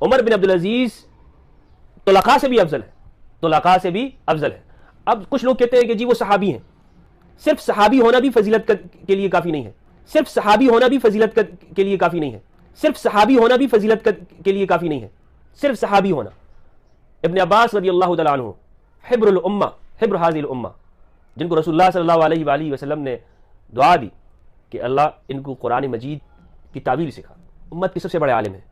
عمر بن عبدالعزیز طلقاء سے بھی افضل ہے، طلقاء سے بھی افضل ہے۔ اب کچھ لوگ کہتے ہیں کہ جی وہ صحابی ہیں، صرف صحابی ہونا بھی فضیلت کے لیے کافی نہیں ہے، صرف صحابی ہونا بھی فضیلت کے لیے کافی نہیں ہے، صرف صحابی ہونا بھی فضیلت کے لیے کافی نہیں ہے، صرف صحابی ہونا۔ ابن عباس رضی اللہ تعالیٰ عنہ حبر الامہ، حبر حاضی الامہ، جن کو رسول اللہ صلی اللہ علیہ وآلہ وسلم نے دعا دی کہ اللہ ان کو قرآن مجید کی تعویل سکھا، امت کے سب سے بڑے عالم ہیں۔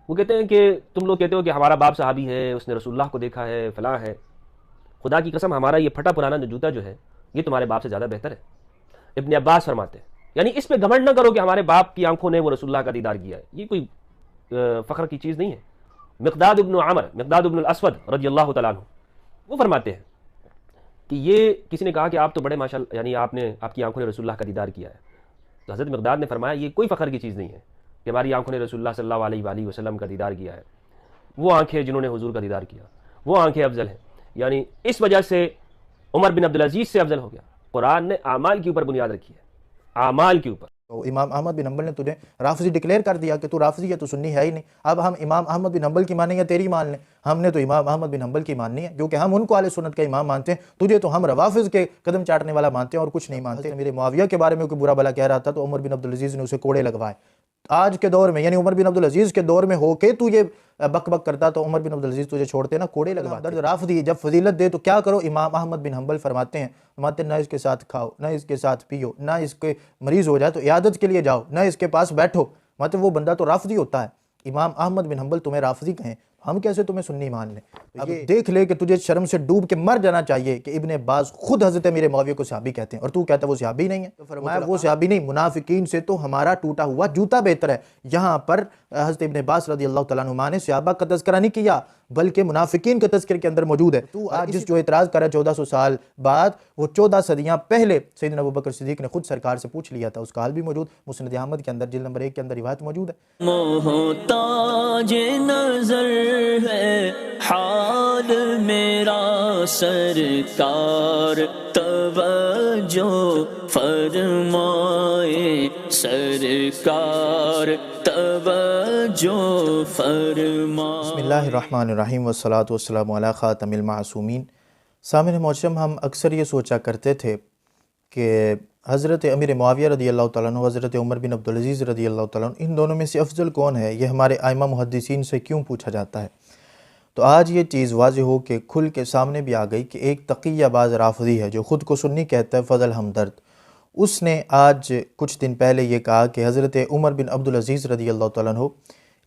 وہ کہتے ہیں کہ تم لوگ کہتے ہو کہ ہمارا باپ صحابی ہے، اس نے رسول اللہ کو دیکھا ہے، فلاں ہے، خدا کی قسم ہمارا یہ پھٹا پرانا جو جوتا جو ہے یہ تمہارے باپ سے زیادہ بہتر ہے۔ ابن عباس فرماتے ہیں یعنی اس پہ گھمنڈ نہ کرو کہ ہمارے باپ کی آنکھوں نے وہ رسول اللہ کا دیدار کیا ہے، یہ کوئی فخر کی چیز نہیں ہے۔ مقداد ابن عمر، مقداد ابن الاسود رضی اللہ تعالیٰ عنہ، وہ فرماتے ہیں کہ یہ کسی نے کہا کہ آپ تو بڑے ماشاءاللہ، یعنی آپ کی آنکھوں نے رسول اللہ کا دیدار کیا ہے، تو حضرت مقداد نے فرمایا یہ کوئی فخر کی چیز نہیں ہے کہ ہماری آنکھوں نے رسول اللہ صلی اللہ علیہ وآلہ وسلم کا دیدار کیا ہے، وہ آنکھیں جنہوں نے حضور کا دیدار کیا وہ آنکھیں افضل ہیں۔ یعنی اس وجہ سے عمر بن عبدالعزیز سے افضل ہو گیا۔ قرآن نے اعمال کے اوپر بنیاد رکھی ہے، اعمال کے اوپر۔ تو امام احمد بن حنبل نے تجھے رافضی ڈکلیئر کر دیا کہ تو رافضی ہے، تو سنی ہے ہی نہیں۔ اب ہم امام احمد بن حنبل کی مانیں یا تیری مان لیں؟ ہم نے تو امام احمد بن حنبل کی ماننی ہے، کیونکہ ہم ان کو اہل سنت کا امام مانتے ہیں، تجھے تو ہم روافض کے قدم چاٹنے والا مانتے ہیں اور کچھ نہیں مانتے۔ میرے معاویہ کے بارے میں کوئی برا بلا کہہ رہا تھا تو عمر بن عبدالعزیز نے اسے کوڑے لگوائے۔ آج کے دور میں یعنی عمر بن عبدالعزیز کے دور میں ہو کے تو یہ بک بک کرتا تو عمر بن عبدالعزیز تجھے چھوڑتے نا، کوڑے لگواتے۔ رافضی جب فضیلت دے تو کیا کرو؟ امام احمد بن حنبل فرماتے ہیں نہ اس کے ساتھ کھاؤ، نہ اس کے ساتھ پیو، نہ اس کے مریض ہو جائے تو عیادت کے لیے جاؤ، نہ اس کے پاس بیٹھو، مطلب وہ بندہ تو رافضی ہوتا ہے۔ امام احمد بن حنبل تمہیں رافضی کہیں، ہم کیسے تمہیں سنی مان لیں؟ اب دیکھ لے کہ تجھے شرم سے ڈوب کے مر جانا چاہیے کہ ابن عباس خود حضرت امیر معاویہ کو صحابی کہتے ہیں اور تو کہتا ہے وہ صحابی نہیں ہے۔ تو فرمایا وہ صحابی نہیں، منافقین سے تو ہمارا ٹوٹا ہوا جوتا بہتر ہے۔ یہاں پر حضرت ابن عباس رضی اللہ تعالیٰ عنہ نے صحابہ کا تذکرہ نہیں کیا بلکہ منافقین کا تذکرہ کے اندر موجود ہے۔ تو آج جس جو اعتراض کر رہا ہے 1400 سال بعد، وہ 14 صدیاں پہلے سیدنا ابوبکر صدیق نے خود سرکار سے پوچھ لیا تھا، اس کا حال بھی موجود مسند احمد کے اندر جلد نمبر 1 کے اندر روایت موجود ہے۔ محتاج نظر ہے حال میرا سرکار، توجہ فرمائے سرکار، توجہ فرمائے۔ بسم اللہ الرحمن الرحیم والصلاة والسلام علی خاتم المعصومین۔ سامعین معزز، ہم اکثر یہ سوچا کرتے تھے کہ حضرت امیر معاویہ رضی اللہ تعالیٰ عنہ، حضرت عمر بن عبدالعزیز رضی اللہ تعالیٰ عنہ، ان دونوں میں سے افضل کون ہے؟ یہ ہمارے ائمہ محدثین سے کیوں پوچھا جاتا ہے؟ تو آج یہ چیز واضح ہو کے کھل کے سامنے بھی آ گئی کہ ایک تقیہ باز رافضی ہے جو خود کو سنی کہتا ہے، فضل ہمدرد، اس نے آج کچھ دن پہلے یہ کہا کہ حضرت عمر بن عبدالعزیز رضی اللہ تعالیٰ عنہ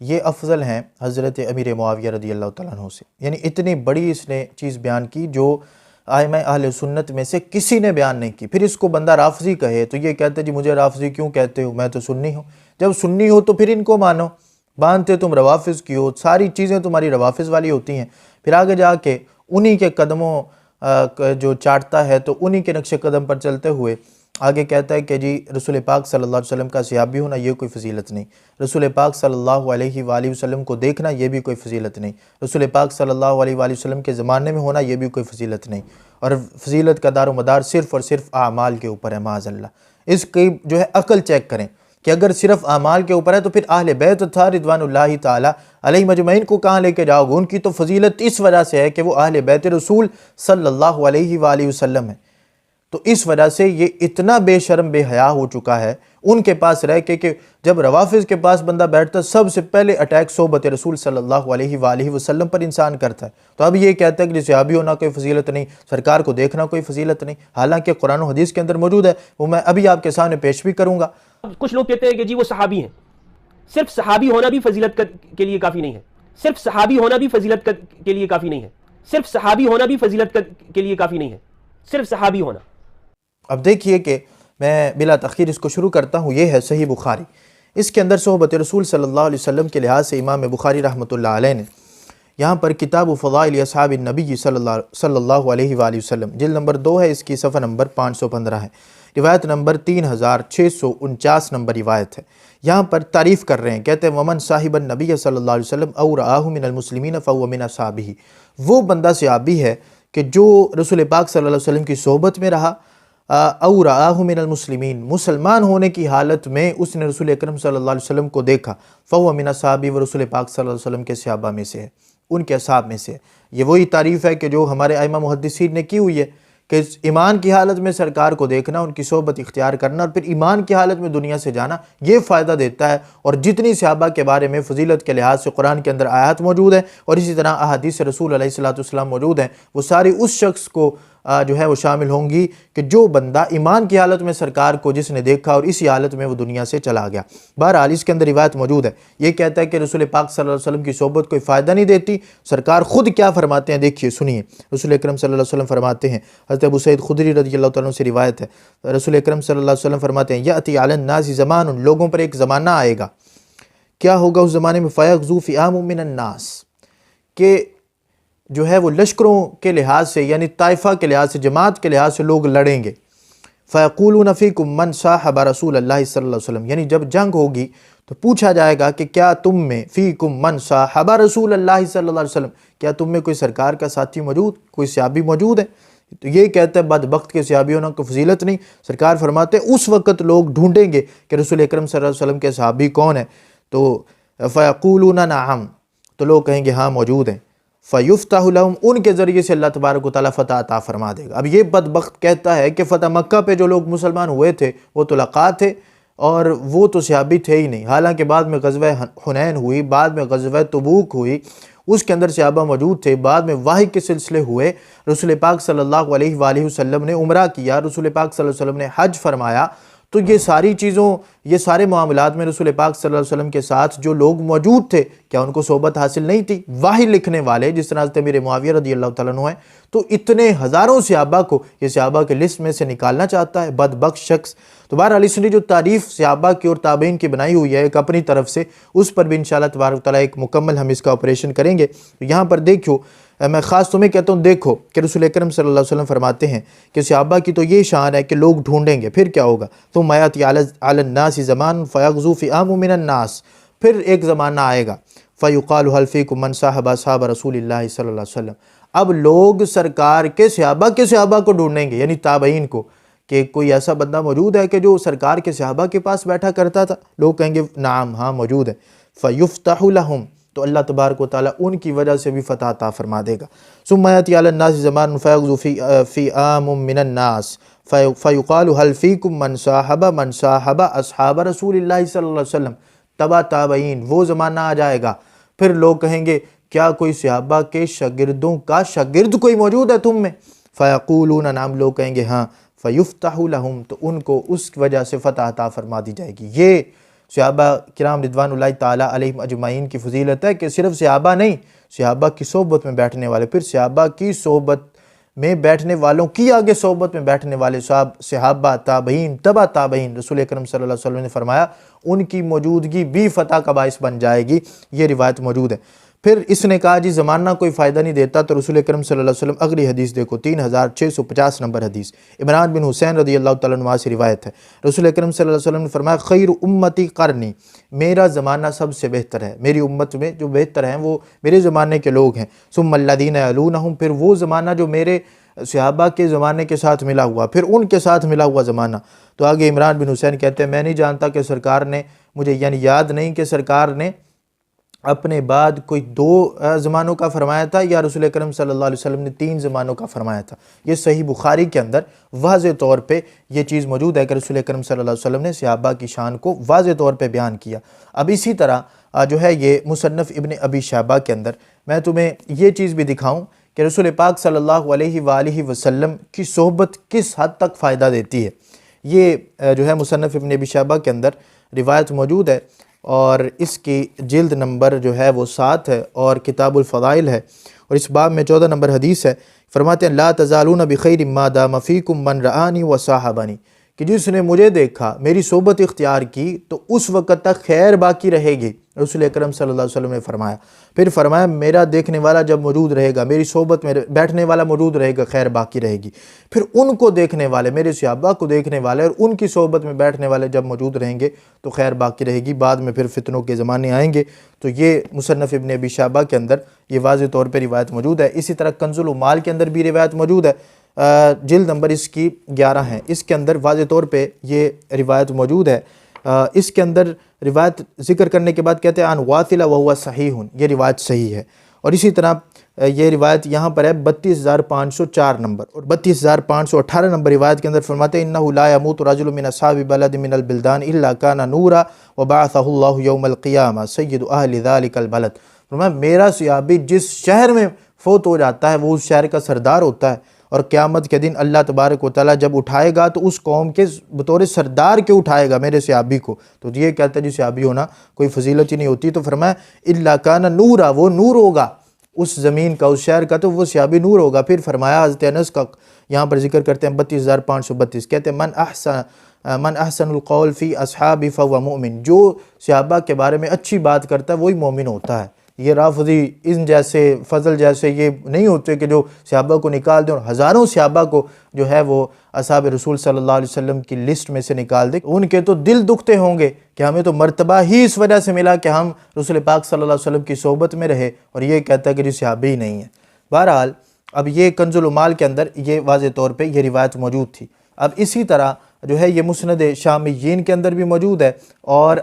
یہ افضل ہیں حضرت امیر معاویہ رضی اللہ تعالیٰ عنہ سے۔ یعنی اتنی بڑی اس نے چیز بیان کی جو ائمہ اہل سنت میں سے کسی نے بیان نہیں کی۔ پھر اس کو بندہ رافضی کہے تو یہ کہتے جی مجھے رافضی کیوں کہتے ہو، میں تو سنی ہوں۔ جب سنی ہو تو پھر ان کو مانو، باندھتے تم روافظ کی ہو، ساری چیزیں تمہاری روافظ والی ہوتی ہیں۔ پھر آگے جا کے انہی کے قدموں جو چاٹتا ہے تو انہی کے نقش قدم پر چلتے ہوئے آگے کہتا ہے کہ جی رسول پاک صلی اللہ علیہ وسلم کا صحابی ہونا یہ کوئی فضیلت نہیں، رسول پاک صلی اللہ علیہ وآلہ وسلم کو دیکھنا یہ بھی کوئی فضیلت نہیں، رسول پاک صلی اللہ علیہ وآلہ وسلم کے زمانے میں ہونا یہ بھی کوئی فضیلت نہیں، اور فضیلت کا دار و مدار صرف اور صرف اعمال کے اوپر ہے۔ معاذ اللہ، اس کی جو ہے عقل چیک کریں کہ اگر صرف اعمال کے اوپر ہے تو پھر اہل بیت تھا رضوان اللہ تعالی علیہ مجمعین کو کہاں لے کے جاؤ گے؟ ان کی تو فضیلت اس وجہ سے ہے کہ وہ اہل بیت رسول صلی اللہ علیہ وآلہ وسلم ہے۔ تو اس وجہ سے یہ اتنا بے شرم بے حیا ہو چکا ہے ان کے پاس رہ کے کہ جب روافظ کے پاس بندہ بیٹھتا سب سے پہلے اٹیک صحبت رسول صلی اللہ علیہ وآلہ وسلم پر انسان کرتا ہے۔ تو اب یہ کہتا ہے کہ صحابی ہونا کوئی فضیلت نہیں، سرکار کو دیکھنا کوئی فضیلت نہیں، حالانکہ قرآن و حدیث کے اندر موجود ہے، وہ میں ابھی آپ کے سامنے پیش بھی کروں گا۔ کچھ لوگ کہتے ہیں کہ جی وہ صحابی ہیں، صرف صحابی ہونا بھی فضیلت کے لیے کافی نہیں ہے، صرف صحابی ہونا بھی فضیلت کے لیے کافی نہیں ہے، صرف صحابی ہونا بھی فضیلت کے لیے کافی نہیں ہے، صرف صحابی ہونا۔ اب دیکھیے کہ میں بلا تاخیر اس کو شروع کرتا ہوں۔ یہ ہے صحیح بخاری، اس کے اندر صحبت رسول صلی اللہ علیہ وسلم کے لحاظ سے امام بخاری رحمۃ اللہ علیہ نے یہاں پر کتاب فضائل اصحاب النبی صلی اللہ علیہ وآلہ وسلم جلد نمبر 2 ہے، اس کی صفحہ نمبر 515 ہے، روایت نمبر 3649 نمبر روایت ہے۔ یہاں پر تعریف کر رہے ہیں، کہتے ہیں ومن صاحب النبی صلی اللہ علیہ وسلم او رآہ من المسلمین فهو من اصحابہ، وہ بندہ صحابی ہے کہ جو رسول پاک صلی اللہ علیہ وسلم کی صحبت میں رہا او رآہ من المسلمین، مسلمان ہونے کی حالت میں اس نے رسول اکرم صلی اللہ علیہ وسلم کو دیکھا، فہو من اصحابی، وہ رسول پاک صلی اللہ علیہ وسلم کے صحابہ میں سے ہے، ان کے اصحاب میں سے ہے۔ یہ وہی تعریف ہے کہ جو ہمارے ائمہ محدثین نے کی ہوئی ہے کہ ایمان کی حالت میں سرکار کو دیکھنا، ان کی صحبت اختیار کرنا، اور پھر ایمان کی حالت میں دنیا سے جانا، یہ فائدہ دیتا ہے۔ اور جتنی صحابہ کے بارے میں فضیلت کے لحاظ سے قرآن کے اندر آیات موجود ہیں اور اسی طرح احادیث رسول علیہ الصلوۃ والسلام موجود ہیں، وہ ساری اس شخص کو جو ہے وہ شامل ہوں گی کہ جو بندہ ایمان کی حالت میں سرکار کو جس نے دیکھا اور اسی حالت میں وہ دنیا سے چلا گیا۔ بہرحال اس کے اندر روایت موجود ہے، یہ کہتا ہے کہ رسول پاک صلی اللہ علیہ وسلم کی صحبت کوئی فائدہ نہیں دیتی۔ سرکار خود کیا فرماتے ہیں دیکھیے، سنیے۔ رسول اکرم صلی اللہ علیہ وسلم فرماتے ہیں، حضرت ابو سعید خدری رضی اللہ تعالیٰ عنہ سے روایت ہے، رسول اکرم صلی اللہ علیہ وسلم فرماتے ہیں، یأتی علی الناس زمان، لوگوں پر ایک زمانہ آئے گا، کیا ہوگا اس زمانے میں؟ فیغزو فئام من الناس، کہ جو ہے وہ لشکروں کے لحاظ سے، یعنی طائفہ کے لحاظ سے، جماعت کے لحاظ سے لوگ لڑیں گے۔ فیقولون فیکم من صاحب رسول اللہ صلی اللہ علیہ وسلم، یعنی جب جنگ ہوگی تو پوچھا جائے گا کہ کیا تم میں، فیکم من صاحب رسول اللہ صلی اللہ علیہ وسلم، کیا تم میں کوئی سرکار کا ساتھی موجود، کوئی صحابی موجود ہے؟ تو یہ کہتا ہے بدبخت کے صحابیوں نے کوئی فضیلت نہیں۔ سرکار فرماتے ہیں اس وقت لوگ ڈھونڈیں گے کہ رسول اکرم صلی اللہ علیہ وسلم کے صحابی کون ہیں، تو فیقولون نعم، تو لوگ کہیں گے ہاں موجود ہیں۔ فیفتح لہم، ان کے ذریعے سے اللہ تبارک و تعالیٰ فتح عطا فرما دے گا۔ اب یہ بدبخت کہتا ہے کہ فتح مکہ پہ جو لوگ مسلمان ہوئے تھے وہ طلقاء تھے اور وہ تو صحابی تھے ہی نہیں، حالانکہ بعد میں غزوہ حنین ہوئی، بعد میں غزوہ تبوک ہوئی، اس کے اندر صحابہ موجود تھے، بعد میں وحی کے سلسلے ہوئے، رسول پاک صلی اللہ علیہ وآلہ وسلم نے عمرہ کیا، رسول پاک صلی اللہ علیہ وسلم نے حج فرمایا، تو یہ ساری چیزوں، یہ سارے معاملات میں رسول پاک صلی اللہ علیہ وسلم کے ساتھ جو لوگ موجود تھے، کیا ان کو صحبت حاصل نہیں تھی؟ وحی لکھنے والے جس طرح حضرت امیر معاویہ رضی اللہ تعالیٰ عنہ ہیں، تو اتنے ہزاروں صحابہ کو یہ صحابہ کے لسٹ میں سے نکالنا چاہتا ہے بدبخت شخص۔ تو بہرحال اس نے جو تعریف صحابہ کی اور تابعین کی بنائی ہوئی ہے ایک اپنی طرف سے، اس پر بھی انشاءاللہ تبارک تعالیٰ ایک مکمل ہم اس کا آپریشن کریں گے۔ تو یہاں پر دیکھو، میں خاص تمہیں کہتا ہوں، دیکھو کہ رسول اکرم صلی اللہ علیہ وسلم فرماتے ہیں کہ صحابہ کی تو یہ شان ہے کہ لوگ ڈھونڈیں گے، پھر کیا ہوگا؟ ثم یأتی علی الناس زمان فیغزو فئام من الناس، پھر ایک زمانہ آئے گا، فیقال هل فیکم من صاحب اصحاب رسول اللہ صلی اللہ علیہ وسلم، اب لوگ سرکار کے صحابہ کو ڈھونڈیں گے، یعنی تابعین کو، کہ کوئی ایسا بندہ موجود ہے کہ جو سرکار کے صحابہ کے پاس بیٹھا کرتا تھا؟ لوگ کہیں گے نعم، ہاں موجود ہے۔ فیفتح لہم، تو اللہ تبارک و تعالیٰ ان کی وجہ سے بھی فتح عطا فرما دے گا۔ ثم یأتی علی الناس زمان فیغزو فئام من الناس فیقال هل فیکم من صاحب اصحاب رسول اللہ صلی اللہ علیہ وسلم، تبع تابعین، وہ زمانہ آ جائے گا، پھر لوگ کہیں گے کیا کوئی صحابہ کے شاگردوں کا شاگرد کوئی موجود ہے تم میں؟ فیقولون نعم، لوگ کہیں گے ہاں۔ فیفتح لہم، تو ان کو اس وجہ سے فتح عطا فرما دی جائے گی۔ یہ صحابہ کرام رضوان اللہ تعالیٰ علیہم اجمعین کی فضیلت ہے کہ صرف صحابہ نہیں، صحابہ کی صحبت میں بیٹھنے والے، پھر صحابہ کی صحبت میں بیٹھنے والوں کی آگے صحبت میں بیٹھنے والے صحابہ، تابعین، تبع تابعین، رسول اکرم صلی اللہ علیہ وسلم نے فرمایا ان کی موجودگی بھی فتح کا باعث بن جائے گی۔ یہ روایت موجود ہے۔ پھر اس نے کہا جی زمانہ کوئی فائدہ نہیں دیتا، تو رسول اکرم صلی اللہ علیہ وسلم اگلی حدیث دیکھو، 3650 نمبر حدیث، عمران بن حسین رضی اللہ تعالیٰ عنہ سے روایت ہے، رسول اکرم صلی اللہ علیہ وسلم نے فرمایا خیر امتی قرنی، میرا زمانہ سب سے بہتر ہے، میری امت میں جو بہتر ہیں وہ میرے زمانے کے لوگ ہیں، ثم الذین یلونہم، پھر وہ زمانہ جو میرے صحابہ کے زمانے کے ساتھ ملا ہوا، پھر ان کے ساتھ ملا ہوا زمانہ۔ تو آگے عمران بن حسین کہتے ہیں میں نہیں جانتا کہ سرکار نے مجھے، یعنی یاد نہیں کہ سرکار نے اپنے بعد کوئی 2 زمانوں کا فرمایا تھا یا رسول اکرم صلی اللہ علیہ وسلم نے 3 زمانوں کا فرمایا تھا۔ یہ صحیح بخاری کے اندر واضح طور پہ یہ چیز موجود ہے کہ رسول اکرم صلی اللہ علیہ وسلم نے صحابہ کی شان کو واضح طور پہ بیان کیا۔ اب اسی طرح جو ہے یہ مصنف ابن ابی شیبہ کے اندر میں تمہیں یہ چیز بھی دکھاؤں کہ رسول پاک صلی اللہ علیہ وآلہ وسلم کی صحبت کس حد تک فائدہ دیتی ہے۔ یہ جو ہے مصنف ابن ابی شیبہ کے اندر روایت موجود ہے، اور اس کی جلد نمبر جو ہے وہ 7 ہے اور کتاب الفضائل ہے، اور اس باب میں 14 نمبر حدیث ہے۔ فرماتے ہیں لا تزالون بخیر ما دام فیکم من رآنی وصاحبنی، کہ جس نے مجھے دیکھا، میری صحبت اختیار کی، تو اس وقت تک خیر باقی رہے گی، رسول اکرم صلی اللہ علیہ وسلم نے فرمایا۔ پھر فرمایا میرا دیکھنے والا جب موجود رہے گا، میری صحبت میں بیٹھنے والا موجود رہے گا، خیر باقی رہے گی۔ پھر ان کو دیکھنے والے، میرے صحابہ کو دیکھنے والے اور ان کی صحبت میں بیٹھنے والے جب موجود رہیں گے تو خیر باقی رہے گی، بعد میں پھر فتنوں کے زمانے آئیں گے۔ تو یہ مصنف ابن ابی شیبہ کے اندر یہ واضح طور پہ روایت موجود ہے۔ اسی طرح کنز العمال کے اندر بھی روایت موجود ہے، جلد نمبر اس کی 11 ہے، اس کے اندر واضح طور پہ یہ روایت موجود ہے۔ اس کے اندر روایت ذکر کرنے کے بعد کہتے ہیں عن واثلہ وہو صحیح، یہ روایت صحیح ہے۔ اور اسی طرح یہ روایت یہاں پر ہے 32,504 نمبر، اور 32,518 نمبر روایت کے اندر فرماتے ہیں انہ لا یموت رجل من اصحاب بلد من البلدان الا کان نورا وبعثہ اللہ یوم القیامہ سید اہل ذلک البلد۔ فرمایا میرا صحابی جس شہر میں فوت ہو جاتا ہے وہ اس شہر کا سردار ہوتا ہے، اور قیامت کے دن اللہ تبارک و تعالیٰ جب اٹھائے گا تو اس قوم کے بطور سردار کے اٹھائے گا میرے صحابی کو۔ تو یہ کہتا ہے جی صحابی ہونا کوئی فضیلت ہی نہیں ہوتی، تو فرمایا الا کان نورا، وہ نور ہوگا اس زمین کا، اس شہر کا، تو وہ صحابی نور ہوگا۔ پھر فرمایا حضرت انس کا یہاں پر ذکر کرتے ہیں 32,532، کہتے ہیں من احسن القول فی اصحابی فہو مؤمن، جو صحابہ کے بارے میں اچھی بات کرتا ہے وہی مومن ہوتا ہے۔ یہ رافضی ان جیسے فضل جیسے یہ نہیں ہوتے کہ جو صحابہ کو نکال دیں اور ہزاروں صحابہ کو جو ہے وہ اصحاب رسول صلی اللہ علیہ وسلم کی لسٹ میں سے نکال دیں۔ ان کے تو دل دکھتے ہوں گے کہ ہمیں تو مرتبہ ہی اس وجہ سے ملا کہ ہم رسول پاک صلی اللہ علیہ وسلم کی صحبت میں رہے، اور یہ کہتا ہے کہ جو صحابی ہی نہیں ہے۔ بہرحال اب یہ کنز العمال کے اندر یہ واضح طور پہ یہ روایت موجود تھی۔ اب اسی طرح جو ہے یہ مسند شامیین کے اندر بھی موجود ہے، اور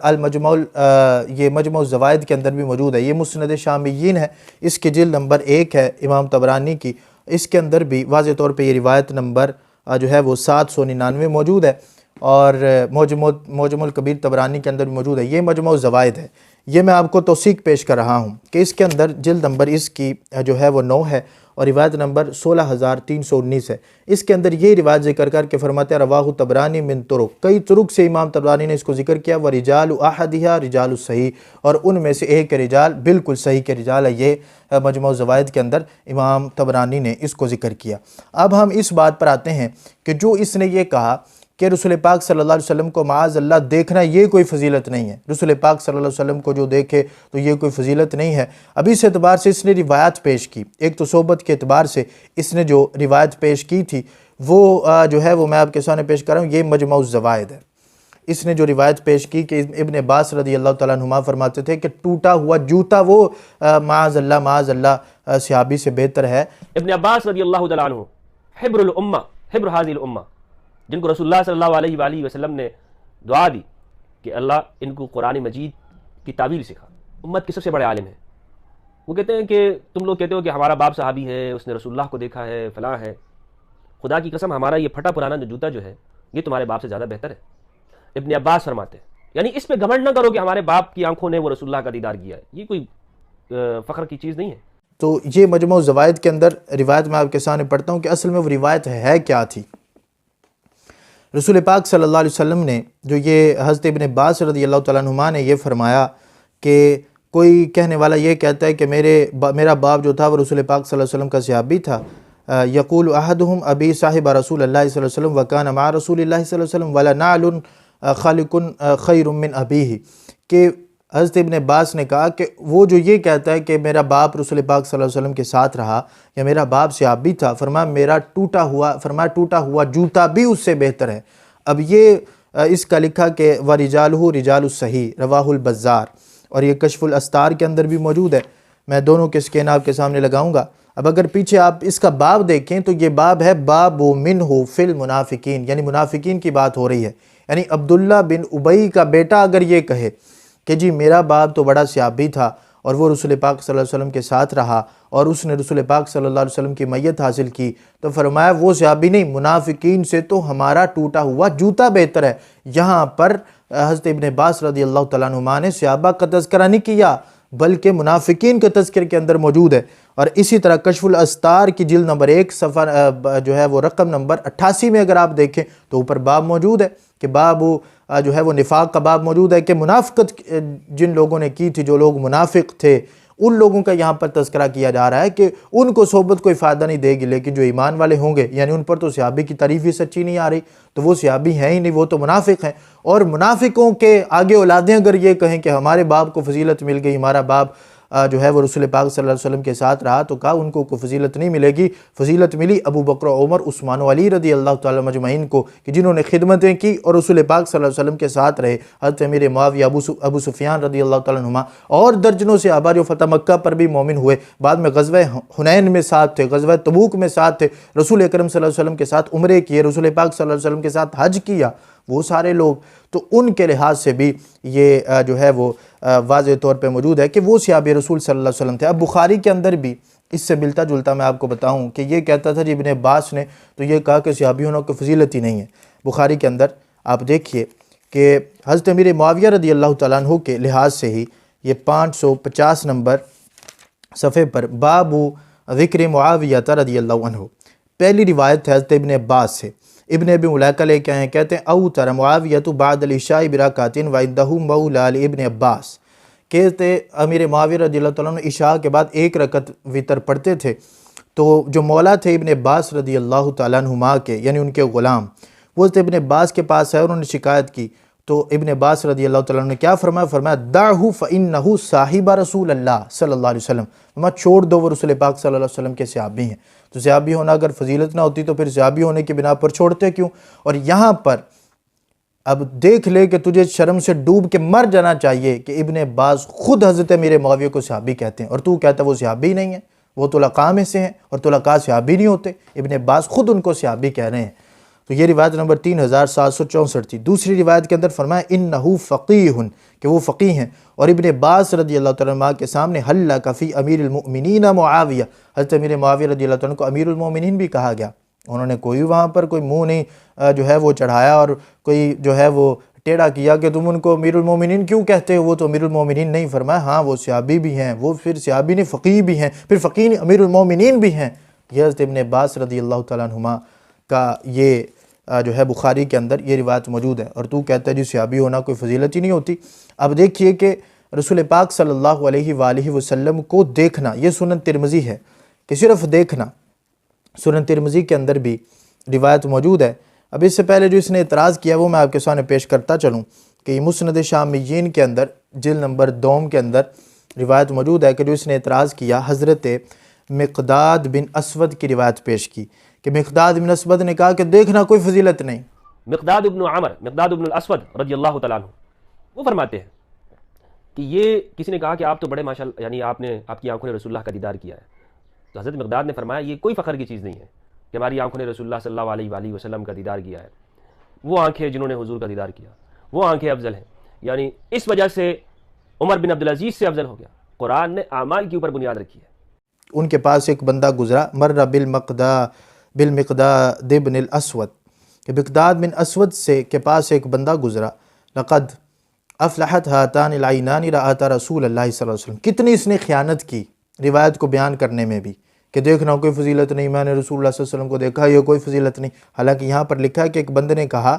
یہ مجمع الزوائد کے اندر بھی موجود ہے۔ یہ مسند شامیین ہے، اس کی جلد نمبر 1 ہے امام طبرانی کی، اس کے اندر بھی واضح طور پہ یہ روایت نمبر جو ہے وہ 799 موجود ہے، اور معجم الکبیر طبرانی کے اندر بھی موجود ہے۔ یہ مجمع الزوائد ہے، یہ میں آپ کو توثیق پیش کر رہا ہوں کہ اس کے اندر جلد نمبر اس کی جو ہے وہ 9 ہے، اور روایت نمبر 16,319 ہے۔ اس کے اندر یہ روایت ذکر کر کے فرماتے ہیں رواہ طبرانی من طرق، کئی طرق سے امام طبرانی نے اس کو ذکر کیا، ورجال احدھا رجال الصحیح، اور ان میں سے ایک رجال بالکل صحیح کے رجال ہے۔ یہ مجمع الزوائد کے اندر امام طبرانی نے اس کو ذکر کیا۔ اب ہم اس بات پر آتے ہیں کہ جو اس نے یہ کہا کہ رسول پاک صلی اللہ علیہ وسلم کو معاذ اللہ دیکھنا یہ کوئی فضیلت نہیں ہے، رسول پاک صلی اللہ علیہ وسلم کو جو دیکھے تو یہ کوئی فضیلت نہیں ہے، اب اس اعتبار سے اس نے روایت پیش کی۔ ایک تو صحبت کے اعتبار سے اس نے جو روایت پیش کی تھی وہ جو ہے وہ میں آپ کے سامنے پیش کر رہا ہوں، یہ مجمع الزوائد ہے۔ اس نے جو روایت پیش کی کہ ابن عباس رضی اللہ تعالیٰ عنہما فرماتے تھے کہ ٹوٹا ہوا جوتا وہ معاذ اللہ صحابی سے بہتر ہے۔ ابن عباس رضی اللہ تعالیٰ عنہ حبر الامہ، حبر حاضر الامہ، جن کو رسول اللہ صلی اللہ علیہ وآلہ وسلم نے دعا دی کہ اللہ ان کو قرآن مجید کی تعویل سکھا، امت کے سب سے بڑے عالم ہیں۔ وہ کہتے ہیں کہ تم لوگ کہتے ہو کہ ہمارا باپ صحابی ہے، اس نے رسول اللہ کو دیکھا ہے، فلاں ہے، خدا کی قسم ہمارا یہ پھٹا پرانا جو جوتا جو ہے یہ تمہارے باپ سے زیادہ بہتر ہے۔ ابن عباس فرماتے ہیں یعنی اس پہ گھمنڈ نہ کرو کہ ہمارے باپ کی آنکھوں نے وہ رسول اللہ کا دیدار کیا ہے، یہ کوئی فخر کی چیز نہیں ہے۔ تو یہ مجمع الزوائد کے اندر روایت میں آپ کے سامنے پڑھتا ہوں کہ اصل میں وہ روایت ہے کیا تھی۔ رسول پاک صلی اللہ علیہ وسلم نے جو یہ حضرت ابن عباس رضی اللہ تعالیٰ عنہما نے یہ فرمایا کہ کوئی کہنے والا یہ کہتا ہے کہ میرا باپ جو تھا وہ رسول پاک صلی اللہ علیہ وسلم کا صحابی تھا، یقول احدہم ابی صاحب رسول اللہ صلی اللہ علیہ وسلم وکان مع رسول اللہ صلی اللہ علیہ وسلم ولا نعل خالق خیر من ابیہ، کہ حضرت ابن عباس نے کہا کہ وہ جو یہ کہتا ہے کہ میرا باپ رسول پاک صلی اللہ علیہ وسلم کے ساتھ رہا یا میرا باپ صحابی تھا، فرمایا ٹوٹا ہوا جوتا بھی اس سے بہتر ہے۔ اب یہ اس کا لکھا کہ وَرِجَالُهُ رِجَالُ الصَّحِیح رواہ البزار، اور یہ کشف الاستار کے اندر بھی موجود ہے۔ میں دونوں کے اسکین آپ کے سامنے لگاؤں گا۔ اب اگر پیچھے آپ اس کا باب دیکھیں تو یہ باب ہے باب منہ فی المنافقین، یعنی منافقین کی بات ہو رہی ہے۔ یعنی عبداللہ بن ابی کا بیٹا اگر یہ کہے کہ جی میرا باپ تو بڑا صحابی تھا اور وہ رسول پاک صلی اللہ علیہ وسلم کے ساتھ رہا اور اس نے رسول پاک صلی اللہ علیہ وسلم کی میت حاصل کی، تو فرمایا وہ صحابی نہیں، منافقین سے تو ہمارا ٹوٹا ہوا جوتا بہتر ہے۔ یہاں پر حضرت ابن عباس رضی اللہ تعالیٰ عنہ نے صحابہ کا تذکرہ نہیں کیا بلکہ منافقین کے تذکر کے اندر موجود ہے۔ اور اسی طرح کشف الاستار کی جلد نمبر 1 صفحہ جو ہے وہ رقم نمبر 88 میں اگر آپ دیکھیں تو اوپر باب موجود ہے کہ باب جو ہے وہ نفاق کا باب موجود ہے کہ منافقت جن لوگوں نے کی تھی، جو لوگ منافق تھے، ان لوگوں کا یہاں پر تذکرہ کیا جا رہا ہے کہ ان کو صحبت کوئی فائدہ نہیں دے گی، لیکن جو ایمان والے ہوں گے یعنی ان پر تو صحابی کی تعریف ہی سچی نہیں آ رہی، تو وہ صحابی ہیں ہی نہیں، وہ تو منافق ہیں۔ اور منافقوں کے آگے اولادیں اگر یہ کہیں کہ ہمارے باپ کو فضیلت مل گئی، ہمارا باپ جو ہے وہ رسول پاک صلی اللہ علیہ وسلم کے ساتھ رہا تو کہا ان کو کوئی فضیلت نہیں ملے گی، فضیلت ملی ابو بکر عمر عثمان و علی رضی اللہ تعالیٰ مجمعین کو کہ جنہوں نے خدمتیں کی اور رسول پاک صلی اللہ علیہ وسلم کے ساتھ رہے۔ حضرت امیر معاویہ ابو سفیان رضی اللہ تعالیٰ عنہما اور درجنوں صحابہ جو فتح مکہ پر بھی مومن ہوئے، بعد میں غزوہ حنین میں ساتھ تھے، غزوہ تبوک میں ساتھ تھے، رسول اکرم صلی اللہ علیہ وسلم کے ساتھ عمرے کیے، رسول پاک صلی اللہ علیہ وسلم کے ساتھ حج کیا، وہ سارے لوگ تو ان کے لحاظ سے بھی یہ جو ہے وہ واضح طور پہ موجود ہے کہ وہ صحابی رسول صلی اللہ علیہ وسلم تھے۔ اب بخاری کے اندر بھی اس سے ملتا جلتا میں آپ کو بتاؤں کہ یہ کہتا تھا جی ابن عباس نے تو یہ کہا کہ صحابی ہونا کوئی فضیلت ہی نہیں ہے۔ بخاری کے اندر آپ دیکھیے کہ حضرت امیر معاویہ رضی اللہ تعالیٰ عنہ کے لحاظ سے ہی یہ 550 نمبر صفحے پر باب ذکر معاویہ رضی اللہ عنہ، پہلی روایت ہے حضرت ابن عباس سے۔ ابن ابی ملیکہ لے کے آئے ہیں، کہتے ہیں اوتر معاویہ بعد العشاء برکعۃ وعندہ مولا ابن عباس، کہتے امیر معاویہ رضی اللہ تعالیٰ عنہ عشاء کے بعد ایک رکعت وتر پڑھتے تھے، تو جو مولا تھے ابن عباس رضی اللہ تعالیٰ عنہما کے یعنی ان کے غلام، وہ ابن عباس کے پاس ہے، انہوں نے شکایت کی تو ابن عباس رضی اللہ تعالیٰ عنہ نے کیا فرمایا؟ فرمایا دعہ فإنہ صاحب رسول اللہ صلی اللہ علیہ وسلم، فرمایا چھوڑ دو، وہ رسول پاک صلی اللہ علیہ وسلم کے صحابی ہیں۔ تو صحابی ہونا اگر فضیلت نہ ہوتی تو پھر صحابی ہونے کی بنا پر چھوڑتے کیوں؟ اور یہاں پر اب دیکھ لے کہ تجھے شرم سے ڈوب کے مر جانا چاہیے کہ ابن عباس خود حضرت امیر معاویہ کو صحابی کہتے ہیں اور تو کہتا ہے وہ صحابی نہیں ہے، وہ طلقاء میں سے ہیں اور طلقاء صحابی نہیں ہوتے، ابن عباس خود ان کو صحابی کہہ رہے ہیں۔ تو یہ روایت نمبر 3764 تھی۔ دوسری روایت کے اندر فرمایا انہو فقیہ، کہ وہ فقیہ ہیں، اور ابن عباس رضی اللہ تعالیٰ عنہ کے سامنے حلق فی امیر المؤمنین معاویہ، حضرت امیر معاویہ رضی اللہ تعالیٰ عنہ کو امیر المؤمنین بھی کہا گیا، انہوں نے کوئی وہاں پر کوئی منہ نہیں جو ہے وہ چڑھایا اور کوئی جو ہے وہ ٹیڑھا کیا کہ تم ان کو امیر المؤمنین کیوں کہتے ہو، وہ تو امیر المؤمنین نہیں، فرمایا ہاں وہ صحابی بھی ہیں، وہ پھر صحابی نہیں فقیہ بھی ہیں، پھر فقیہ نہیں امیر المؤمنین بھی ہیں۔ یہ حضرت ابن عباس رضی اللہ تعالیٰ عنہما کا یہ جو ہے بخاری کے اندر یہ روایت موجود ہے، اور تو کہتا ہے جی صحابی ہونا کوئی فضیلت ہی نہیں ہوتی۔ اب دیکھیے کہ رسول پاک صلی اللہ علیہ وآلہ وسلم کو دیکھنا، یہ سنن ترمذی ہے کہ صرف دیکھنا، سنن ترمذی کے اندر بھی روایت موجود ہے۔ اب اس سے پہلے جو اس نے اعتراض کیا وہ میں آپ کے سامنے پیش کرتا چلوں کہ یہ مسند شامیین کے اندر جلد نمبر 2 کے اندر روایت موجود ہے کہ جو اس نے اعتراض کیا حضرت مقداد بن اسود کی روایت پیش کی کہ مقداد بن اسود نے کہا کہ دیکھنا کوئی فضیلت نہیں۔ مقداد ابن عمر، مقداد ابن الاسود رضی اللہ تعالیٰ عنہ وہ فرماتے ہیں کہ یہ کسی نے کہا کہ آپ تو بڑے ماشاءاللہ یعنی آپ کی آنکھوں نے رسول اللہ کا دیدار کیا ہے، تو حضرت مقداد نے فرمایا یہ کوئی فخر کی چیز نہیں ہے کہ ہماری آنکھوں نے رسول اللہ صلی اللہ علیہ وآلہ وسلم کا دیدار کیا ہے، وہ آنکھیں جنہوں نے حضور کا دیدار کیا وہ آنکھیں افضل ہیں، یعنی اس وجہ سے عمر بن عبدالعزیز سے افضل ہو گیا۔ قرآن نے اعمال کے اوپر بنیاد رکھی ہے۔ ان کے پاس ایک بندہ گزرا، مر بالمقداد بن الاسود، کہ مقداد بن اسود سے کے پاس ایک بندہ گزرا، لقد افلحت ہاتان العینان رآتا رسول اللہ صلی اللہ علیہ وسلم، کتنی اس نے خیانت کی روایت کو بیان کرنے میں بھی کہ دیکھنا کوئی فضیلت نہیں، میں نے رسول اللہ صلی اللہ علیہ وسلم کو دیکھا، یہ کوئی فضیلت نہیں، حالانکہ یہاں پر لکھا ہے کہ ایک بندے نے کہا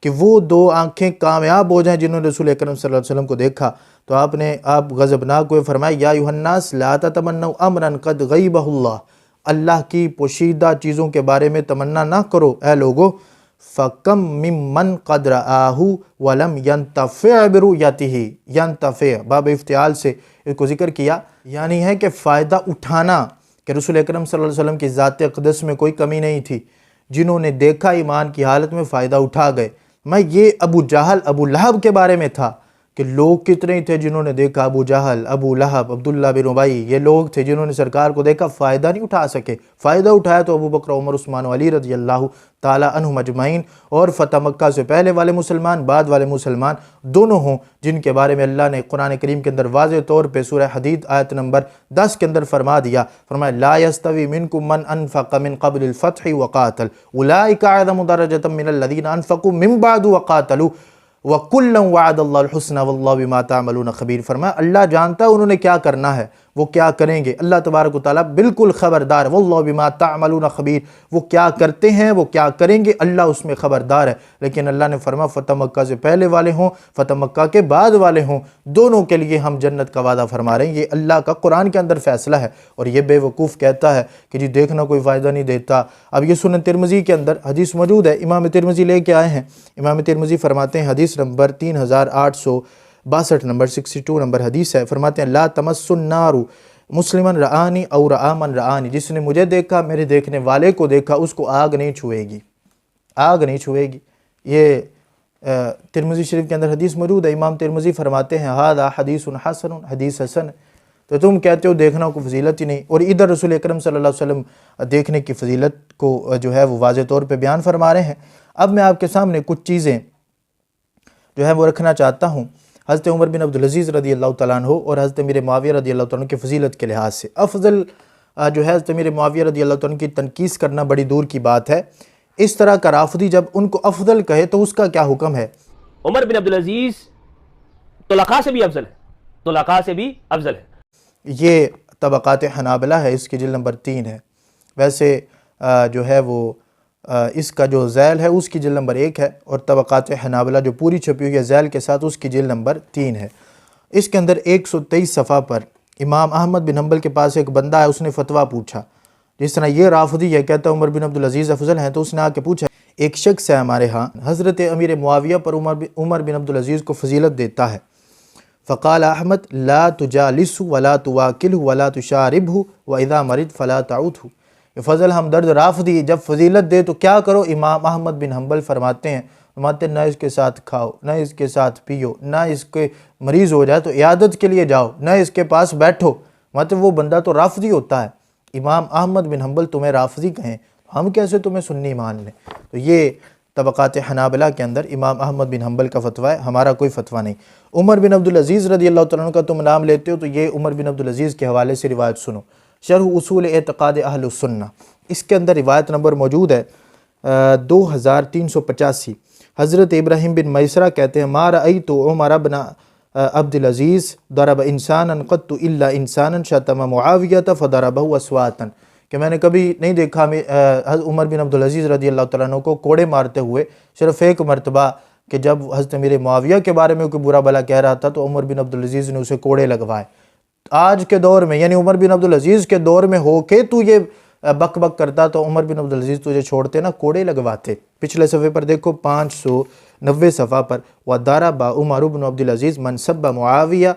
کہ وہ 2 آنکھیں کامیاب ہو جائیں جنہوں نے رسول اکرم صلی اللہ علیہ وسلم کو دیکھا، تو آپ غضبناک ہوئے، فرمایا یا ایھا الناس لا تتمنوا امرا قد غیبہ اللہ، اللہ کی پوشیدہ چیزوں کے بارے میں تمنا نہ کرو اے لوگو، فَكَمْ مِمَّنْ قَدْ رَآهُ وَلَمْ يَنْتَفِعْ بِرُؤْيَتِهِ، ينتفع باب افتعال سے اس کو ذکر کیا، یعنی ہے کہ فائدہ اٹھانا، کہ رسول اکرم صلی اللہ علیہ وسلم کی ذات اقدس میں کوئی کمی نہیں تھی، جنہوں نے دیکھا ایمان کی حالت میں فائدہ اٹھا گئے۔ میں یہ ابو جہل ابو لہب کے بارے میں تھا کہ لوگ کتنے ہی تھے جنہوں نے دیکھا، ابو جہل، ابو لہب، عبداللہ بن ابی، یہ لوگ تھے جنہوں نے سرکار کو دیکھا، فائدہ نہیں اٹھا سکے، فائدہ اٹھایا تو ابو بکر عمر عثمان و علی رضی اللہ تعالیٰ عنہم اجمعین، اور فتح مکہ سے پہلے والے مسلمان بعد والے مسلمان دونوں ہوں، جن کے بارے میں اللہ نے قرآن کریم کے اندر واضح طور پہ سورہ حدید آیت نمبر 10 کے اندر فرما دیا، فرمایا لا یستوی منکم من انفق من قبل الفتح وقاتل اولئک اعظم درجۃ من الذین انفقوا من بعد وقاتلوا وَكُلًّا وَعَدَ اللَّهُ الْحُسْنَى وَاللَّهُ بِمَا تَعْمَلُونَ خَبِيرٌ، فرمایا اللہ جانتا ہے انہوں نے کیا کرنا ہے، وہ کیا کریں گے، اللہ تبارک و تعالیٰ بالکل خبردار ہے، وَاللَّهُ بِمَا تَعْمَلُونَ خَبِيرٌ، وہ کیا کرتے ہیں وہ کیا کریں گے اللہ اس میں خبردار ہے۔ لیکن اللہ نے فرمایا فتح مکہ سے پہلے والے ہوں فتح مکہ کے بعد والے ہوں، دونوں کے لیے ہم جنت کا وعدہ فرما رہے ہیں، یہ اللہ کا قرآن کے اندر فیصلہ ہے، اور یہ بے وقوف کہتا ہے کہ جی دیکھنا کوئی فائدہ نہیں دیتا۔ اب یہ سنن ترمذی کے اندر حدیث موجود ہے، امام ترمذی لے کے آئے ہیں، امام ترمذی فرماتے ہیں حدیث نمبر 3800 62 نمبر 62 نمبر حدیث ہے، فرماتے ہیں لا تمس النار مسلمن رآنی او رآ من رآنی، جس نے مجھے دیکھا میرے دیکھنے والے کو دیکھا اس کو آگ نہیں چھوئے گی، آگ نہیں چھوئے گی۔ یہ ترمذی شریف کے اندر حدیث موجود ہے، امام ترمذی فرماتے ہیں ھذا حدیث حسن، حدیث حسن، تو تم کہتے ہو دیکھنا کو فضیلت ہی نہیں، اور ادھر رسول اکرم صلی اللہ علیہ وسلم دیکھنے کی فضیلت کو جو ہے وہ واضح طور پہ بیان فرما رہے ہیں۔ اب میں آپ کے سامنے کچھ چیزیں جو ہے وہ رکھنا چاہتا ہوں حضرت عمر بن عبدالعزیز رضی اللہ تعالیٰ عنہ اور حضرت امیر معاویہ رضی اللہ تعالیٰ عنہ کی فضیلت کے لحاظ سے۔ افضل جو ہے حضرت امیر معاویہ رضی اللہ تعالیٰ عنہ کی تنقیص کرنا بڑی دور کی بات ہے، اس طرح کا رافضی جب ان کو افضل کہے تو اس کا کیا حکم ہے؟ عمر بن عبدالعزیز طلقاء سے بھی افضل ہے، طلقاء سے بھی افضل ہے۔ یہ طبقات حنابلہ ہے، اس کی جلد نمبر 3 ہے۔ ویسے جو ہے وہ اس کا جو ذیل ہے اس کی جلد نمبر 1 ہے، اور طبقات حنابلہ جو پوری چھپی ہوئی ہے ذیل کے ساتھ اس کی جلد نمبر 3 ہے۔ اس کے اندر 123 صفحہ پر امام احمد بن حنبل کے پاس ایک بندہ ہے، اس نے فتویٰ پوچھا، جس طرح یہ رافضی ہے کہتا ہے عمر بن عبدالعزیز افضل ہیں، تو اس نے آ کے پوچھا ایک شخص ہے ہمارے ہاں حضرت امیر معاویہ پر عمر بن عبدالعزیز کو فضیلت دیتا ہے، فقال احمد لا تجالس ولا تواکل ولا تشاربہ واذا مرض فلا تعودہ۔ فضل ہمدرد رافضی جب فضیلت دے تو کیا کرو؟ امام احمد بن حنبل فرماتے ہیں نہ اس کے ساتھ کھاؤ، نہ اس کے ساتھ پیو، نہ اس کے مریض ہو جائے تو عیادت کے لیے جاؤ، نہ اس کے پاس بیٹھو۔ مطلب وہ بندہ تو رافضی ہوتا ہے، امام احمد بن حنبل تمہیں رافضی کہیں، ہم کیسے تمہیں سنی مان لیں؟ تو یہ طبقات حنابلہ کے اندر امام احمد بن حنبل کا فتویٰ ہے، ہمارا کوئی فتویٰ نہیں۔ عمر بن عبدالعزیز رضی اللہ تعالیٰ عنہ کا تم نام لیتے ہو تو یہ عمر بن عبدالعزیز کے حوالے سے روایت سنو، شرح اصول اعتقاد اہل السنہ، اس کے اندر روایت نمبر موجود ہے 2385۔ حضرت ابراہیم بن میسرہ کہتے ہیں ما رأیت عمر بن عبدالعزیز ضرب انسانا قط الا انسانا شتم معاویہ فضربہ اسواتا، کہ میں نے کبھی نہیں دیکھا عمر بن عبدالعزیز رضی اللہ تعالیٰ عنہ کو کوڑے مارتے ہوئے، صرف ایک مرتبہ کہ جب حضرت امیر معاویہ کے بارے میں کوئی برا بھلا کہہ رہا تھا تو عمر بن عبدالعزیز نے اسے کوڑے لگوائے۔ آج کے دور میں یعنی عمر بن عبدالعزیز کے دور میں ہو کے تو یہ بک بک کرتا تو عمر بن عبدالعزیز تجھے چھوڑتے نہ، کوڑے لگواتے۔ پچھلے صفحے پر دیکھو 590 صفحہ پر وَضَرَبَ عُمَرُ بْنُ عَبْدِ الْعَزِيزِ مَنْ سَبَّ مُعَاوِيَ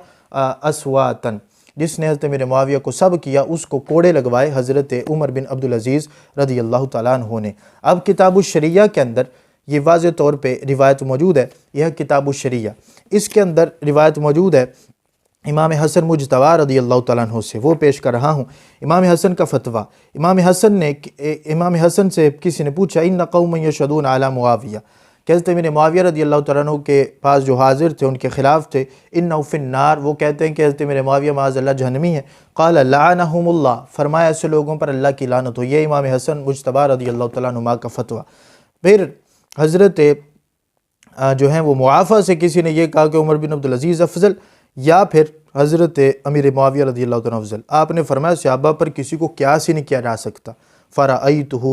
أَسْوَاتًا، جس نے حضرت امیر معاویہ کو سب کیا اس کو کوڑے لگوائے حضرت عمر بن عبدالعزیز رضی اللہ تعالیٰ عنہ نے۔ اب کتاب الشریعہ کے اندر یہ واضح طور پہ روایت موجود ہے، یہ کتاب الشریعہ، اس کے اندر روایت موجود ہے امام حسن مجتبیٰ رضی اللہ تعالیٰ عنہ سے، وہ پیش کر رہا ہوں۔ امام حسن کا فتویٰ، امام حسن سے کسی نے پوچھا ان قوم یشهدون علی معاویہ، کہ حضرت امیر معاویہ رضی اللہ تعالیٰ عنہ کے پاس جو حاضر تھے ان کے خلاف تھے، انہ فی النار، وہ کہتے ہیں کہ حضرت امیر معاویہ معاذ اللہ جہنمی ہے۔ قال لعنہم اللہ، فرمایا ایسے لوگوں پر اللہ کی لعنت ہو۔ یہ امام حسن مجتبیٰ رضی اللہ تعالیٰ عنہ کا فتویٰ۔ پھر حضرت جو ہیں وہ معافیہ سے کسی نے یہ کہا کہ عمر بن عبدالعزیز افضل یا پھر حضرت امیر معاویہ رضی اللہ عنہ افضل، آپ نے فرمایا صحابہ پر کسی کو قیاس ہی نہیں کیا جا سکتا۔ فرأیتہ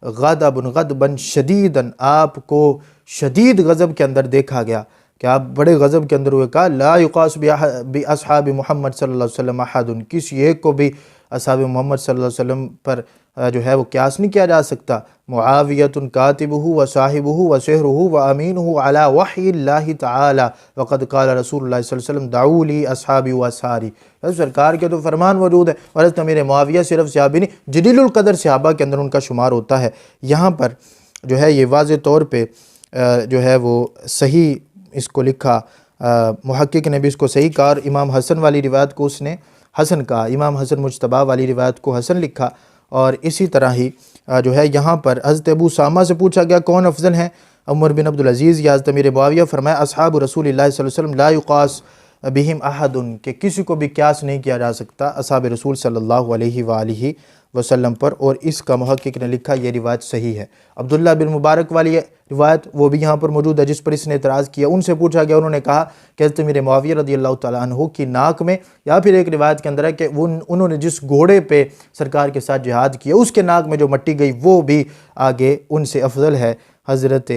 غضبا شدیدا، آپ کو شدید غضب کے اندر دیکھا گیا کہ آپ بڑے غضب کے اندر ہوئے، کہا لا یقاس باصحاب محمد صلی اللہ علیہ وسلم احد، کسی ایک کو بھی اصحاب محمد صلی اللہ علیہ وسلم پر جو ہے وہ قیاس نہیں کیا جا سکتا۔ معاویۃ کاتبہ و صاحبہ و سحرہ و امینہ علی وحی اللہ تعالی وقد قال رسول اللہ صلی اللہ علیہ وسلم دعوا لی اصحابی و اسحاری، سرکار کے تو فرمان موجود ہے، اور حضرت امیر معاویہ صرف صحابی نہیں، جلیل القدر صحابہ کے اندر ان کا شمار ہوتا ہے۔ یہاں پر جو ہے یہ واضح طور پہ جو ہے وہ صحیح اس کو لکھا، محقق نے بھی اس کو صحیح کہا، اور امام حسن والی روایت کو اس نے حسن کہا، امام حسن مجتبیٰ والی روایت کو حسن لکھا۔ اور اسی طرح ہی جو ہے یہاں پر حضرت ابو اسامہ سے پوچھا گیا کون افضل ہیں، عمر بن عبدالعزیز یا حضرت امیر معاویہ؟ فرمایا اصحاب رسول اللہ صلی اللہ علیہ وسلم لا یقاس بہم احد، کہ کسی کو بھی قیاس نہیں کیا جا سکتا اصحاب رسول صلی اللہ علیہ وآلہ وسلم پر، اور اس کا محقق نے لکھا یہ روایت صحیح ہے۔ عبداللہ بن مبارک والی روایت وہ بھی یہاں پر موجود ہے جس پر اس نے اعتراض کیا، ان سے پوچھا گیا، انہوں نے کہا کہ حضرت امیر معاویہ رضی اللہ تعالیٰ عنہ کی ناک میں، یا پھر ایک روایت کے اندر ہے کہ انہوں نے جس گھوڑے پہ سرکار کے ساتھ جہاد کیا اس کے ناک میں جو مٹی گئی وہ بھی آگے ان سے افضل ہے حضرت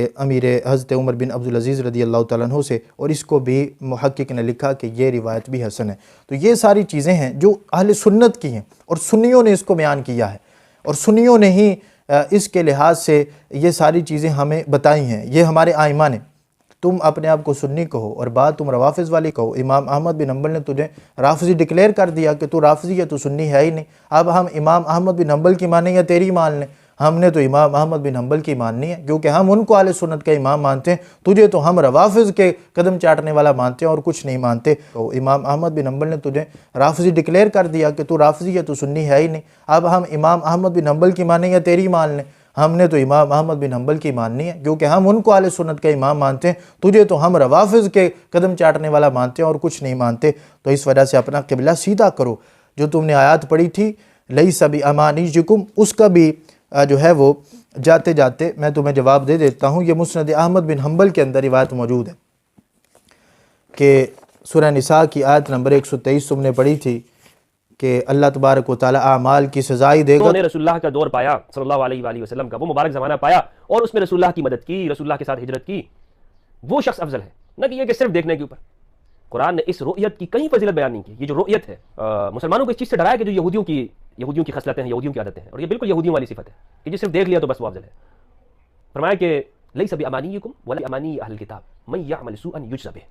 عمر بن عبدالعزیز رضی اللہ تعالیٰ عنہ سے، اور اس کو بھی محقق نے لکھا کہ یہ روایت بھی حسن ہے۔ تو یہ ساری چیزیں ہیں جو اہل سنت کی ہیں، اور سنیوں نے اس کو بیان کیا ہے، اور سنیوں نے ہی اس کے لحاظ سے یہ ساری چیزیں ہمیں بتائی ہیں، یہ ہمارے آئمہ نے تم اپنے آپ کو سنی کہو اور بات تم روافظ والی کہو۔ امام احمد بن حنبل نے تجھے رافضی ڈکلیئر کر دیا کہ تو رافضی ہے، تو سنی ہے ہی نہیں۔ اب ہم امام احمد بن حنبل کی مانیں یا تیری مان لیں؟ ہم نے تو امام احمد بن حنبل کی ماننی ہے، کیونکہ ہم ان کو اہل سنت کا امام مانتے ہیں، تجھے تو ہم روافظ کے قدم چاٹنے والا مانتے ہیں اور کچھ نہیں مانتے۔ تو امام احمد بن حنبل نے تجھے رافضی ڈکلیئر کر دیا کہ تو رافضی ہے، تو سنی ہے ہی نہیں۔ اب ہم امام احمد بن حنبل کی مانیں یا تیری مان لیں؟ ہم نے تو امام احمد بن حنبل کی ماننی ہے، کیونکہ ہم ان کو اہل سنت کا امام مانتے ہیں، تجھے تو ہم روافظ کے قدم چاٹنے والا مانتے ہیں اور کچھ نہیں مانتے۔ تو اس وجہ سے اپنا قبلہ سیدھا کرو۔ جو تم نے آیات پڑھی تھی لیس بامانیکم، اس کا بھی جو ہے وہ جاتے جاتے میں تمہیں جواب دے دیتا ہوں۔ یہ مسند احمد بن حنبل کے اندر روایت موجود ہے کہ سورہ نساء کی آیت نمبر 123 تم نے پڑھی تھی کہ اللہ تبارک و تعالی اعمال کی سزائی دے گا۔ انہوں نے رسول اللہ کا دور پایا صلی اللہ علیہ وآلہ وسلم کا، وہ مبارک زمانہ پایا اور اس میں رسول اللہ کی مدد کی، رسول اللہ کے ساتھ ہجرت کی، وہ شخص افضل ہے، نہ کہ یہ کہ صرف دیکھنے کے اوپر۔ قرآن نے اس رؤیت کی کہیں فضیلت بیان نہیں کی۔ یہ جو رؤیت ہے مسلمانوں کو اس چیز سے ڈرایا کہ جو یہودیوں کی خصلتیں ہیں، یہودیوں کی عادتیں ہیں، اور یہ بالکل یہودیوں والی صفت ہے کہ جو صرف دیکھ لیا تو بس وہ افضل ہے۔ فرمایا کہ لیس بامانیکم ولا امانی اہل الکتاب من یعمل سوءا یجز بہ،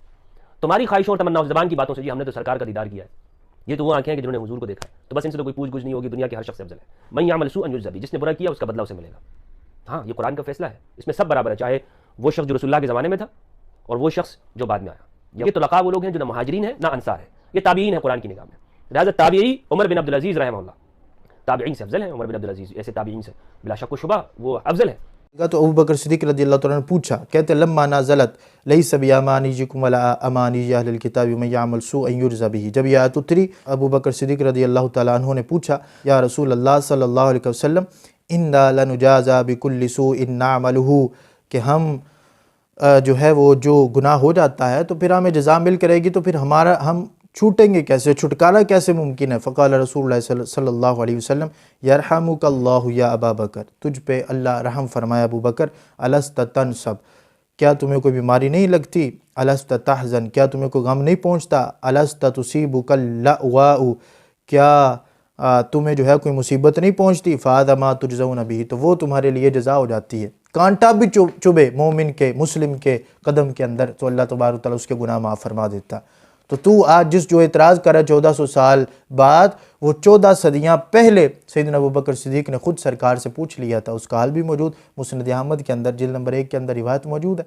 تمہاری خواہشوں اور تمناؤں زبان کی باتوں سے جی ہم نے تو سرکار کا دیدار کیا ہے، یہ تو وہ آنکھیں ہیں کہ جنہوں نے حضور کو دیکھا ہے، تو بس ان سے تو کوئی پوچھ گچھ نہیں ہوگی، دنیا کے ہر شخص سے افضل ہے۔ من یعمل سوءا یجز بہ، جس نے برا کیا اس کا بدلہ اسے ملے گا۔ ہاں یہ قرآن کا فیصلہ ہے، اس میں سب برابر ہے، چاہے وہ شخص جو رسول اللہ کے زمانے میں تھا اور وہ شخص جو بعد میں آیا۔ یہ طلقاء وہ لوگ ہیں جو نہ مہاجرین ہیں نہ انصار ہیں، یہ تابعین ہیں قرآن کی نگاہ میں۔ لہٰذا تابعی عمر بن عبدالعزیز رحمہ اللہ تابعین سے افضل ہیں، عمر بن عبدالعزیز ایسے تابعین سے بلا شک و شبہ وہ افضل ہیں۔ تو ابو بکر صدیق رضی اللہ تعالیٰ نے پوچھا، کہتے لما نازلت لیس بامانیکم ولا امانی اہل الکتاب من یعمل سوءا یجز بہ، جب یہ آیت اتری ابو بکر صدیق رضی اللہ تعالیٰ عنہ نے پوچھا یا رسول اللہ صلی اللہ علیہ وسلم انا لنجازى بكل سوء نعملہ، کہ ہم جو ہے وہ جو گناہ ہو جاتا ہے تو پھر ہمیں جزا مل کرے گی، تو پھر ہم چھوٹیں گے کیسے، چھٹکارا کیسے ممکن ہے؟ فقال رسول اللہ صلی اللہ علیہ وسلم یرحمک اللہ یا ابا بکر، تجھ پہ اللہ رحم فرمائے ابو بکر، الست تنصب، کیا تمہیں کوئی بیماری نہیں لگتی؟ الست تحزن، کیا تمہیں کوئی غم نہیں پہنچتا؟ الست تصیبک اللأواء، کیا تمہیں جو ہے کوئی مصیبت نہیں پہنچتی؟ فہذا ما تجزون بہ، تو وہ تمہارے لیے جزا ہو جاتی ہے۔ کانٹا بھی چبھے مومن کے، مسلم کے قدم کے اندر تو اللہ تبارک و تعالیٰ اس کے گناہ معاف فرما دیتا۔ تو آج جس جو اعتراض کر رہا ہے 1400 سال بعد، وہ 14 صدیاں پہلے سیدنا ابو بکر صدیق نے خود سرکار سے پوچھ لیا تھا، اس کا حال بھی موجود مسند احمد کے اندر جلد نمبر 1 کے اندر روایت موجود ہے۔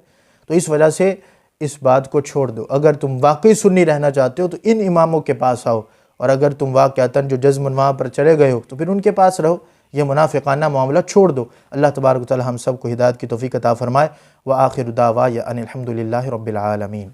تو اس وجہ سے اس بات کو چھوڑ دو، اگر تم واقعی سنی رہنا چاہتے ہو تو ان اماموں کے پاس آؤ، اور اگر تم واقعتاً جو جزمن وہاں پر چلے گئے ہو تو پھر ان کے پاس رہو، یہ منافقانہ معاملہ چھوڑ دو۔ اللہ تبارک و تعالی ہم سب کو ہدایت کی توفیق عطا فرمائے۔ وآخر دعوانا ان الحمد للہ رب العالمین۔